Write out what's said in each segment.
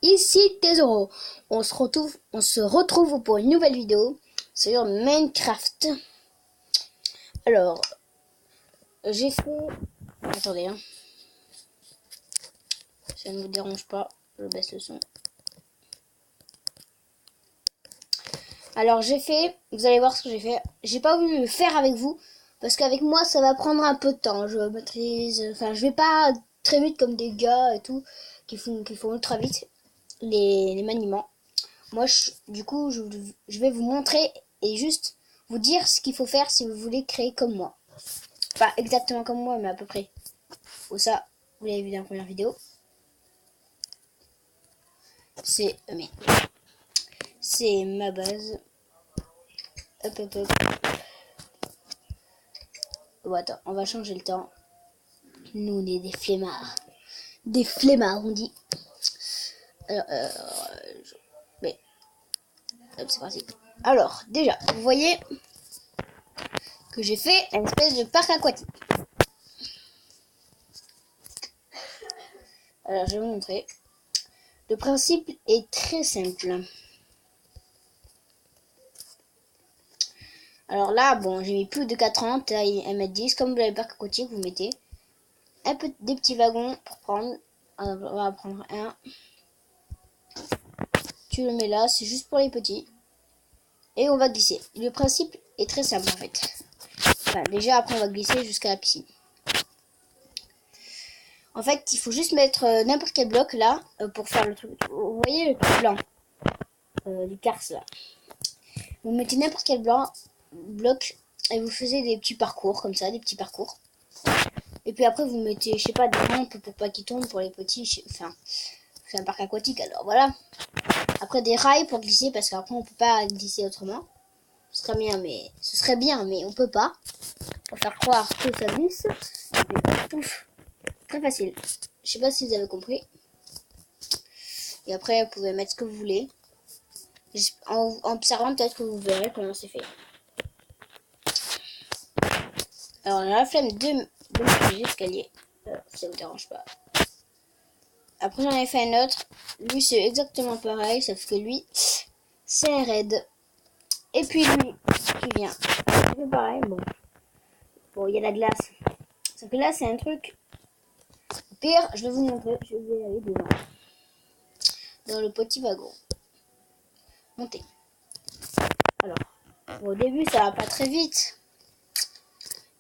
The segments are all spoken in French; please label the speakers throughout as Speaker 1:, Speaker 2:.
Speaker 1: ici Tesoro. On se retrouve pour une nouvelle vidéo sur Minecraft. Alors, j'ai fait... Attendez, hein. Si ça ne vous dérange pas, je baisse le son. Alors j'ai fait, vous allez voir ce que j'ai fait. J'ai pas voulu le faire avec vous parce qu'avec moi ça va prendre un peu de temps. Je maîtrise, enfin je vais pas très vite comme des gars et tout qui font ultra vite les maniements. Moi du coup je vais vous montrer et juste vous dire ce qu'il faut faire si vous voulez créer comme moi. Pas exactement comme moi mais à peu près. Ou ça vous l'avez vu dans la première vidéo. C'est ma base. Hop hop hop. Bon, attends, on va changer le temps. Nous, on est des flemmards. Des flemmards, on dit. Alors, mais, hop, c'est parti. Alors, déjà, vous voyez que j'ai fait une espèce de parc aquatique. Alors, je vais vous montrer. Le principe est très simple. Alors là, bon, j'ai mis plus de 4 ans, taille 1m10. Comme vous l'avez parc aquatique, vous mettez des petits wagons pour prendre. On va prendre un. Tu le mets là, c'est juste pour les petits. Et on va glisser. Le principe est très simple en fait. Enfin, déjà après on va glisser jusqu'à la piscine. En fait, il faut juste mettre n'importe quel bloc là pour faire le truc. Vous voyez le truc blanc du cars là. Vous mettez n'importe quel bloc et vous faisiez des petits parcours comme ça, des petits parcours. Et puis après vous mettez, je sais pas, des rampes pour pas qu'ils tombent pour les petits. Enfin, c'est un parc aquatique alors voilà. Après des rails pour glisser parce qu'après on peut pas glisser autrement. Ce serait bien, mais on peut pas. Pour faire croire que ça glisse. Pouf. Très facile. Je sais pas si vous avez compris. Et après, vous pouvez mettre ce que vous voulez. En observant, peut-être que vous verrez comment c'est fait. Alors, on a la flemme de l'escalier. Ça vous dérange pas. Après, j'en ai fait un autre. Lui, c'est exactement pareil, sauf que lui, c'est un raid. Et puis lui, qui vient. C'est pareil, bon. Bon, il y a la glace. Sauf que là, c'est un truc. Au pire, je vais vous montrer. Je vais aller devant. Dans le petit wagon. Montez. Alors, au début, ça va pas très vite.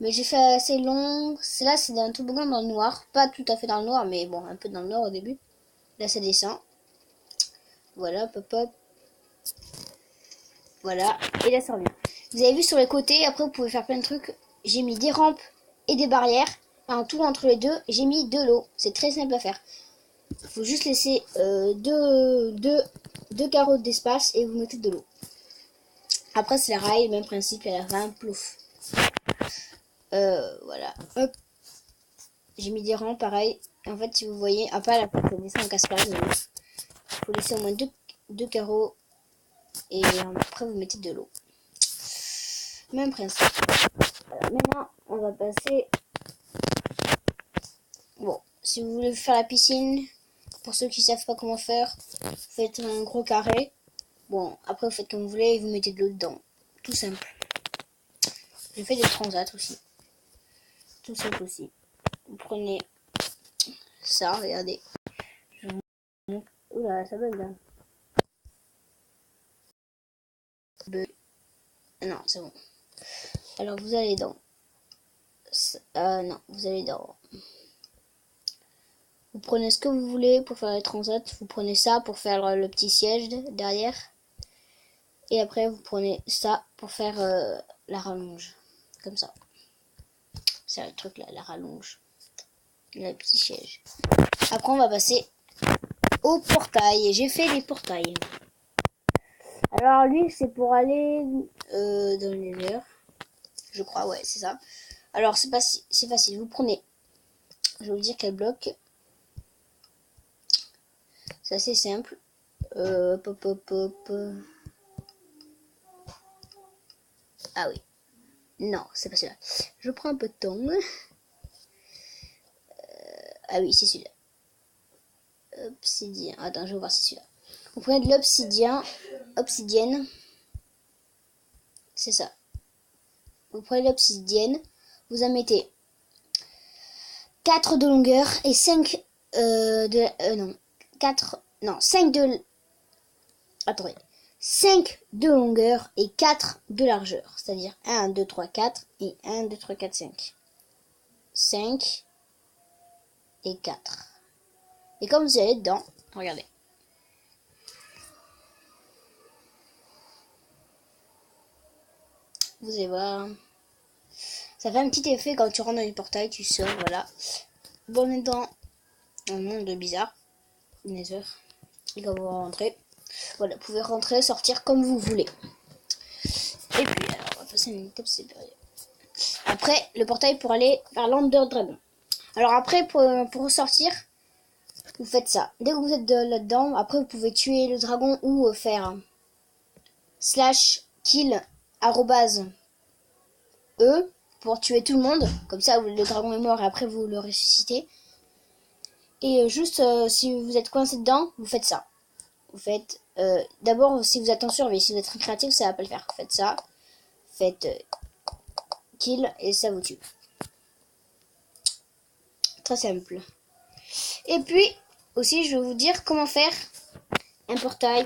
Speaker 1: Mais j'ai fait assez long. Là, c'est un toboggan dans le noir. Pas tout à fait dans le noir, mais bon, un peu dans le noir au début. Là, ça descend. Voilà, pop, pop. Voilà. Et là, ça revient. Vous avez vu sur les côtés, après, vous pouvez faire plein de trucs. J'ai mis des rampes et des barrières. Un tour entre les deux. J'ai mis de l'eau. C'est très simple à faire. Il faut juste laisser deux carreaux d'espace et vous mettez de l'eau. Après, c'est la rail, même principe, à la fin, plouf. Voilà. Hop. J'ai mis des rangs, pareil. En fait, si vous voyez, après, la ça descend en cascade. Il faut laisser au moins deux carreaux. Et après, vous mettez de l'eau. Même principe. Voilà. Maintenant, on va passer... Bon, si vous voulez faire la piscine, pour ceux qui savent pas comment faire, vous faites un gros carré. Bon, après, vous faites comme vous voulez et vous mettez de l'eau dedans. Tout simple. J'ai fait des transats aussi. Tout simple aussi. Vous prenez ça, regardez. Je vous montre. Oula, ça bug là. Non, c'est bon. Alors vous allez dans... non, vous allez dans... Vous prenez ce que vous voulez pour faire les transats. Vous prenez ça pour faire le petit siège derrière. Et après, vous prenez ça pour faire la rallonge. Comme ça. C'est le truc là, la rallonge. Le petit siège. Après, on va passer au portail. J'ai fait les portails. Alors lui, c'est pour aller dans les airs. Je crois, ouais, c'est ça. Alors, c'est facile. Vous prenez... Je vais vous dire quel bloc. C'est assez simple. Pop, pop, pop. Ah oui. Non, c'est pas celui-là. Je prends un peu de temps. Ah oui, c'est celui-là. obsidienne. Attends, je vais voir si c'est celui-là. Vous prenez de l'obsidienne. C'est ça. Vous prenez l'obsidienne. Vous en mettez 4 de longueur et 5 non. 4. Non, 5 de. Attendez. 5 de longueur et 4 de largeur. C'est-à-dire 1, 2, 3, 4 et 1, 2, 3, 4, 5. 5 et 4. Et comme vous allez dedans, regardez. Vous allez voir. Ça fait un petit effet quand tu rentres dans le portail, tu sors, voilà. Bon, on est dans un monde bizarre. Nether. Et quand vous rentrez, voilà, vous pouvez rentrer, sortir comme vous voulez. Et puis, alors, on va passer à une étape supérieure. Après, le portail pour aller vers l'Ender Dragon. Alors après, pour ressortir, vous faites ça. Dès que vous êtes là-dedans, après vous pouvez tuer le dragon ou faire /kill @e pour tuer tout le monde. Comme ça, le dragon est mort et après vous le ressuscitez. Et juste, si vous êtes coincé dedans, vous faites ça. Vous faites, d'abord, si vous êtes en survie, si vous êtes très créatif, ça va pas le faire. Faites ça. Faites kill et ça vous tue. Très simple. Et puis, aussi, je vais vous dire comment faire un portail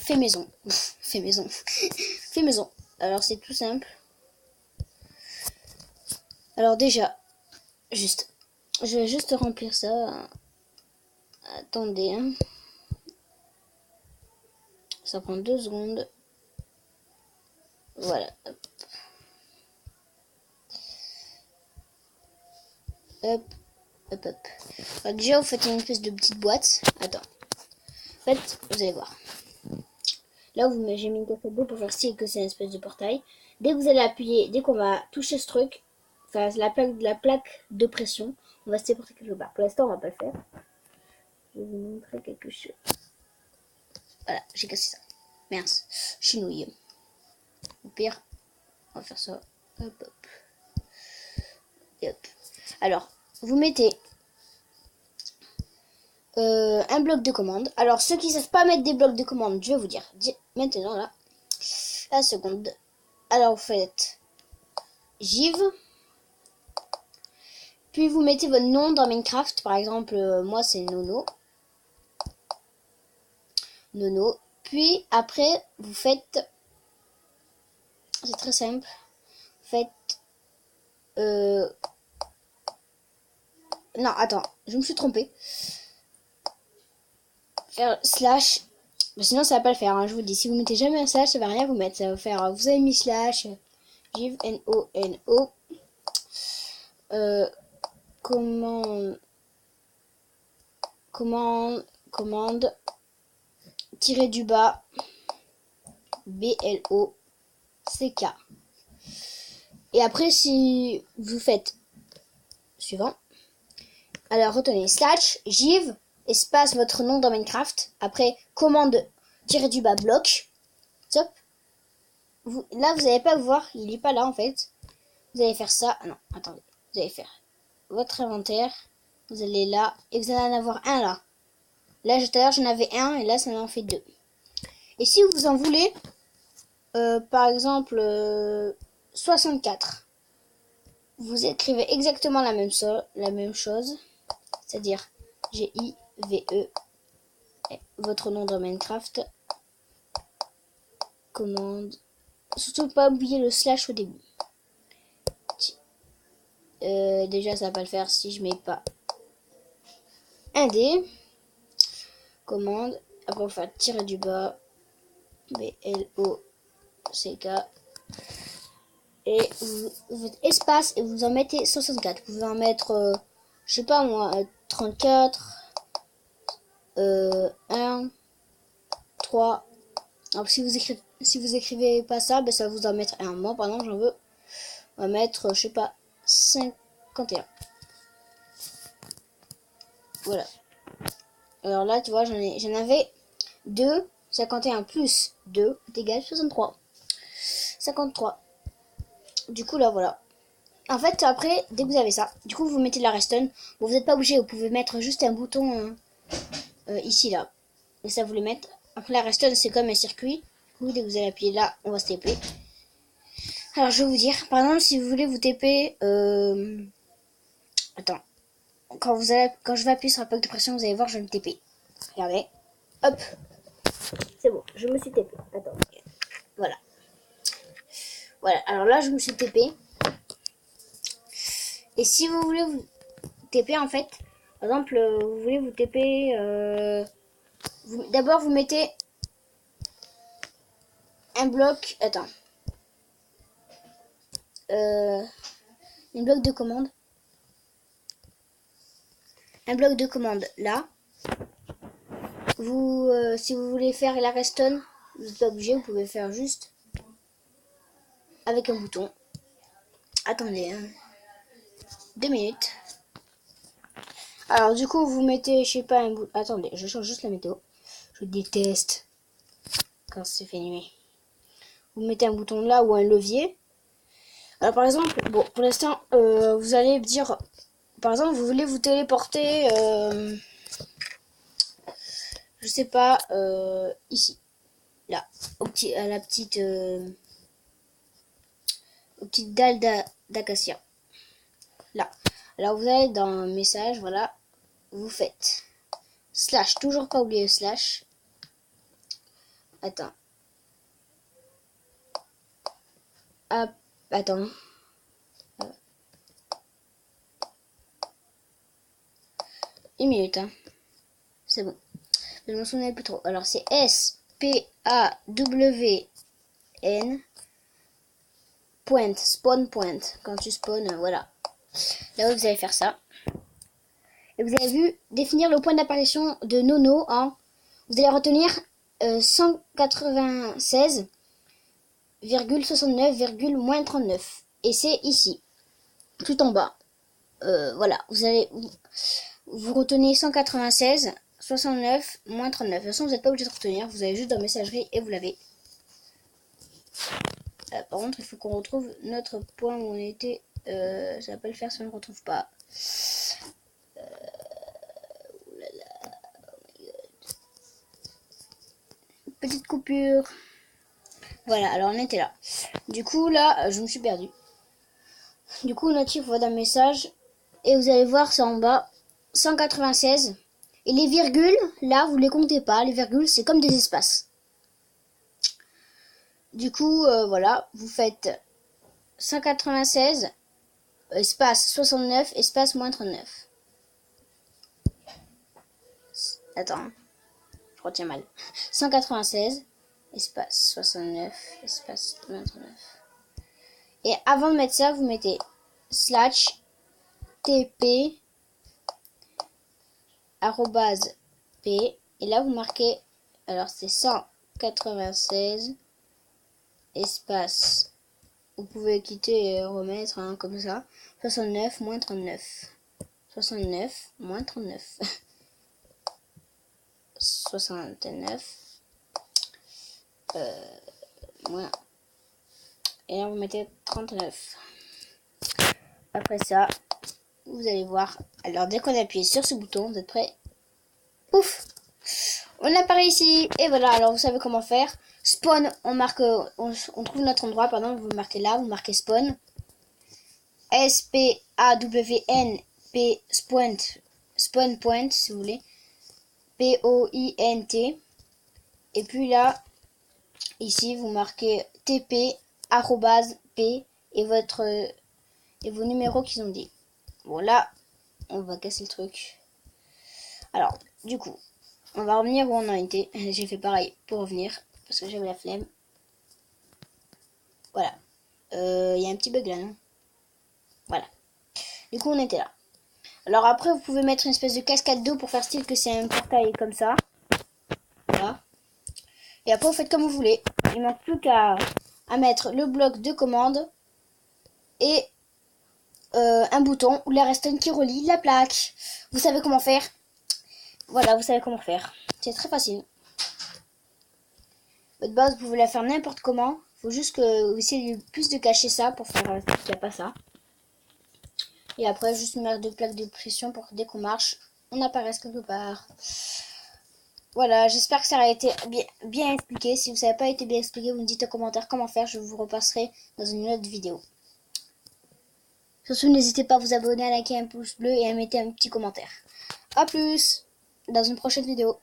Speaker 1: fait maison. Fait maison. Fait maison. Alors, c'est tout simple. Alors, déjà, je vais juste remplir ça. Attendez. Hein. Ça prend 2 secondes. Voilà. Hop. Hop, hop. Alors, déjà, vous faites une espèce de petite boîte. Attends. En fait, vous allez voir. Là, j'ai mis une cassette d'eau pour faire style que c'est une espèce de portail. Dès que vous allez appuyer, dès qu'on va toucher ce truc, enfin la plaque de pression, on va se téléporter quelque part. Pour l'instant, on va pas le faire. Je vais vous montrer quelque chose. Voilà, j'ai cassé ça. Mince, chinouille. Au pire, on va faire ça. Hop, hop. Et hop. Alors, vous mettez un bloc de commande. Alors, ceux qui ne savent pas mettre des blocs de commande, je vais vous dire. Maintenant, là. La seconde. Alors, vous faites Give. Puis, vous mettez votre nom dans Minecraft. Par exemple, moi, c'est Nono. Nono. Puis, après, vous faites... C'est très simple. Vous faites... Non, attends. Je me suis trompée. Faire slash... Mais sinon, ça va pas le faire. Hein, je vous dis. Si vous mettez jamais un slash, ça va rien vous mettre. Ça va faire... Vous avez mis slash... Give, N-O-N-O. Commande, tirer du bas, B-L-O-C-K. Et après, si vous faites suivant, alors retenez slash, give, espace votre nom dans Minecraft, après commande, tirer du bas, bloc, stop. Là, vous n'allez pas voir, il n'est pas là en fait. Vous allez faire ça, non, attendez, vous allez faire votre inventaire, vous allez là, et vous allez en avoir un là. Là, tout à l'heure, j'en avais un, et là, ça m'en fait 2. Et si vous en voulez, par exemple, 64, vous écrivez exactement la même chose, c'est-à-dire G-I-V-E, votre nom dans Minecraft, commande, surtout pas oublier le slash au début. Déjà, ça va pas le faire si je mets pas un D. Commande, après on va tirer du bas, B-L-O-C-K, et vous espace et vous en mettez 64. Vous pouvez en mettre, je sais pas moi, 34, 1, 3. Alors si vous écrivez pas ça, ben ça va vous en mettre un. Moi par exemple j'en veux, on va mettre, je sais pas, 51. Voilà. Alors là, tu vois, j'en avais 2. 51 plus 2 est égal à 63. 53. Du coup, là, voilà. En fait, après, dès que vous avez ça, du coup, vous mettez la redstone. Bon, vous n'êtes pas obligé, vous pouvez mettre juste un bouton ici, là. Et ça, vous le mettez. Après, la redstone, c'est comme un circuit. Du coup, dès que vous allez appuyer là, on va se TP. Alors, je vais vous dire, par exemple, si vous voulez vous TP... Attends. Quand je vais appuyer sur la plaque de pression, vous allez voir, je vais me TP. Regardez. Hop. C'est bon, je me suis TP. Attends. Voilà. Voilà, alors là, je me suis TP. Et si vous voulez vous TP, en fait, par exemple, vous voulez vous TP... D'abord, vous mettez un bloc... Attends. Une bloc de commande. Un bloc de commande là. Vous, si vous voulez faire la redstone, vous n'êtes pas obligé, vous pouvez faire juste avec un bouton. Attendez, hein. 2 minutes. Alors du coup, vous mettez, je sais pas, un bout. Attendez, je change juste la météo. Je déteste quand c'est fait nuit. Vous mettez un bouton là ou un levier. Alors par exemple, bon, pour l'instant, vous allez dire, par exemple, vous voulez vous téléporter, je sais pas, ici, là, à la petite, aux petites dalles d'acacia. Là. Alors vous allez dans message, voilà, vous faites slash, toujours pas oublier slash. Attends. Ah, attends. Une minute, hein. C'est bon. Je me souviens plus trop. Alors c'est S-P-A-W-N point, spawn point. Quand tu spawn, voilà. Là vous allez faire ça. Et vous avez vu, définir le point d'apparition de Nono en... Vous allez retenir 196,69,-39. Et c'est ici, tout en bas. Voilà, vous retenez 196, 69, moins 39. De toute façon, vous n'êtes pas obligé de retenir, vous allez juste dans messagerie et vous l'avez. Par contre, il faut qu'on retrouve notre point où on était. Ça va pas le faire si on ne le retrouve pas. Petite coupure. Voilà, alors on était là. Du coup, là, je me suis perdue. Du coup, Natif va dans le message. Et vous allez voir, c'est en bas. 196. Et les virgules, là, vous les comptez pas. Les virgules, c'est comme des espaces. Du coup, voilà, vous faites 196, espace 69, espace moins 39. Attends, je retiens mal. 196, espace 69, espace moins 39. Et avant de mettre ça, vous mettez slash tp arrobase p. Et là, vous marquez, alors c'est 196, espace, vous pouvez quitter et remettre, hein, comme ça, 69 moins 39. 69 moins 39. 69 moins. Et là, vous mettez 39. Après ça, vous allez voir. Alors, dès qu'on appuie sur ce bouton, vous êtes prêts? Ouf! On apparaît ici. Et voilà, alors vous savez comment faire. Spawn, on marque, on trouve notre endroit, pardon, vous marquez là, vous marquez spawn. S-P-A-W-N-P, spawn, spawn point, si vous voulez. P-O-I-N-T. Et puis là, ici, vous marquez TP, arrobase, P, et vos numéros qu'ils ont dit. Bon, là, on va casser le truc. Alors, du coup, on va revenir où on a été. J'ai fait pareil pour revenir, parce que j'avais la flemme. Voilà. Il y a un petit bug là, non? Voilà. Du coup, on était là. Alors après, vous pouvez mettre une espèce de cascade d'eau pour faire style que c'est un portail comme ça. Voilà. Et après, vous faites comme vous voulez. Il ne manque plus qu'à mettre le bloc de commande et un bouton ou la redstone qui relie la plaque. Vous savez comment faire. Voilà, vous savez comment faire. C'est très facile. Votre base, vous pouvez la faire n'importe comment. Il faut juste que vous essayez le plus de cacher ça pour faire qu'il n'y a pas ça. Et après, juste mettre deux plaques de pression pour que dès qu'on marche, on apparaisse quelque part. Voilà, j'espère que ça a été bien expliqué. Si ça n'a pas été bien expliqué, vous me dites en commentaire comment faire. Je vous repasserai dans une autre vidéo. Surtout, n'hésitez pas à vous abonner, à liker un pouce bleu et à mettre un petit commentaire. A plus dans une prochaine vidéo.